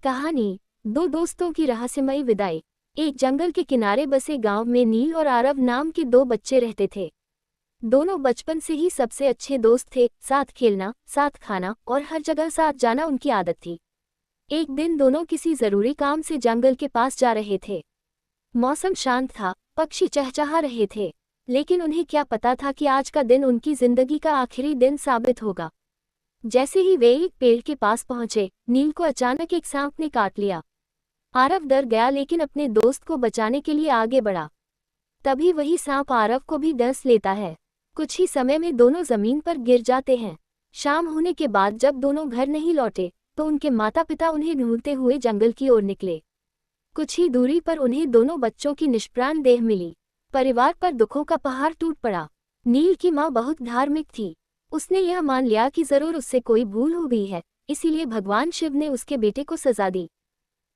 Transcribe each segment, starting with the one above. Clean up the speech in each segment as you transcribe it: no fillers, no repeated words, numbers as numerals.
कहानी दो दोस्तों की रहस्यमयी विदाई। एक जंगल के किनारे बसे गांव में नील और आरव नाम के दो बच्चे रहते थे। दोनों बचपन से ही सबसे अच्छे दोस्त थे। साथ खेलना, साथ खाना और हर जगह साथ जाना उनकी आदत थी। एक दिन दोनों किसी जरूरी काम से जंगल के पास जा रहे थे। मौसम शांत था, पक्षी चहचहा रहे थे, लेकिन उन्हें क्या पता था कि आज का दिन उनकी जिंदगी का आखिरी दिन साबित होगा। जैसे ही वे एक पेड़ के पास पहुंचे, नील को अचानक एक सांप ने काट लिया। आरव डर गया, लेकिन अपने दोस्त को बचाने के लिए आगे बढ़ा। तभी वही सांप आरव को भी डस लेता है। कुछ ही समय में दोनों जमीन पर गिर जाते हैं। शाम होने के बाद जब दोनों घर नहीं लौटे, तो उनके माता पिता उन्हें ढूंढते हुए जंगल की ओर निकले। कुछ ही दूरी पर उन्हें दोनों बच्चों की निष्प्राण देह मिली। परिवार पर दुखों का पहाड़ टूट पड़ा। नील की माँ बहुत धार्मिक थी। उसने यह मान लिया कि जरूर उससे कोई भूल हो गई है, इसीलिए भगवान शिव ने उसके बेटे को सजा दी।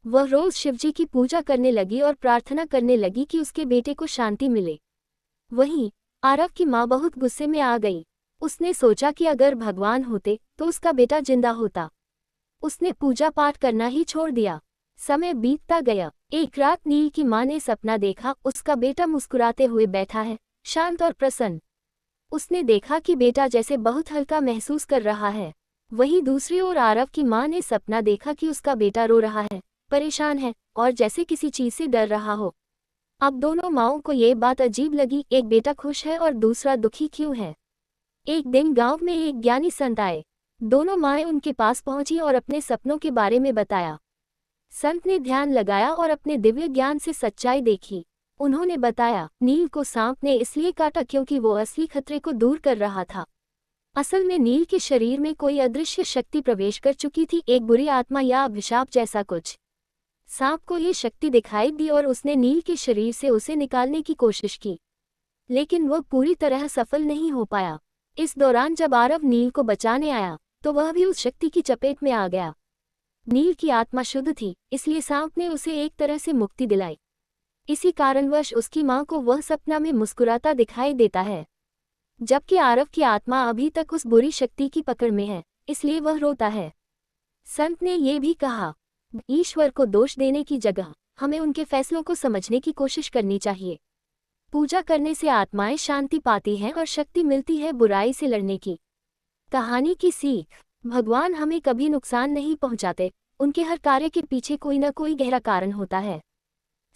वह रोज शिवजी की पूजा करने लगी और प्रार्थना करने लगी कि उसके बेटे को शांति मिले। वहीं आरव की माँ बहुत गुस्से में आ गई। उसने सोचा कि अगर भगवान होते तो उसका बेटा जिंदा होता। उसने पूजा पाठ करना ही छोड़ दिया। समय बीतता गया। एक रात नील की माँ ने सपना देखा। उसका बेटा मुस्कुराते हुए बैठा है, शांत और प्रसन्न। उसने देखा कि बेटा जैसे बहुत हल्का महसूस कर रहा है। वहीं दूसरी ओर आरव की माँ ने सपना देखा कि उसका बेटा रो रहा है, परेशान है और जैसे किसी चीज से डर रहा हो। अब दोनों माँओं को ये बात अजीब लगी, एक बेटा खुश है और दूसरा दुखी क्यों है। एक दिन गांव में एक ज्ञानी संत आए। दोनों माएँ उनके पास पहुंची और अपने सपनों के बारे में बताया। संत ने ध्यान लगाया और अपने दिव्य ज्ञान से सच्चाई देखी। उन्होंने बताया, नील को सांप ने इसलिए काटा क्योंकि वो असली खतरे को दूर कर रहा था। असल में नील के शरीर में कोई अदृश्य शक्ति प्रवेश कर चुकी थी, एक बुरी आत्मा या अभिशाप जैसा कुछ। सांप को ये शक्ति दिखाई दी और उसने नील के शरीर से उसे निकालने की कोशिश की, लेकिन वह पूरी तरह सफल नहीं हो पाया। इस दौरान जब आरव नील को बचाने आया, तो वह भी उस शक्ति की चपेट में आ गया। नील की आत्मा शुद्ध थी, इसलिए सांप ने उसे एक तरह से मुक्ति दिलाई। इसी कारणवश उसकी माँ को वह सपना में मुस्कुराता दिखाई देता है, जबकि आरव की आत्मा अभी तक उस बुरी शक्ति की पकड़ में है, इसलिए वह रोता है। संत ने ये भी कहा, ईश्वर को दोष देने की जगह हमें उनके फैसलों को समझने की कोशिश करनी चाहिए। पूजा करने से आत्माएं शांति पाती हैं और शक्ति मिलती है बुराई से लड़ने की। कहानी की सीख, भगवान हमें कभी नुकसान नहीं पहुंचाते, उनके हर कार्य के पीछे कोई न कोई गहरा कारण होता है।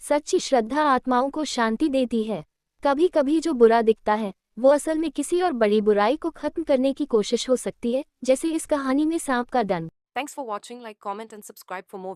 सच्ची श्रद्धा आत्माओं को शांति देती है। कभी कभी जो बुरा दिखता है, वो असल में किसी और बड़ी बुराई को खत्म करने की कोशिश हो सकती है, जैसे इस कहानी में सांप का डंक। Thanks for watching. Like, comment and subscribe for more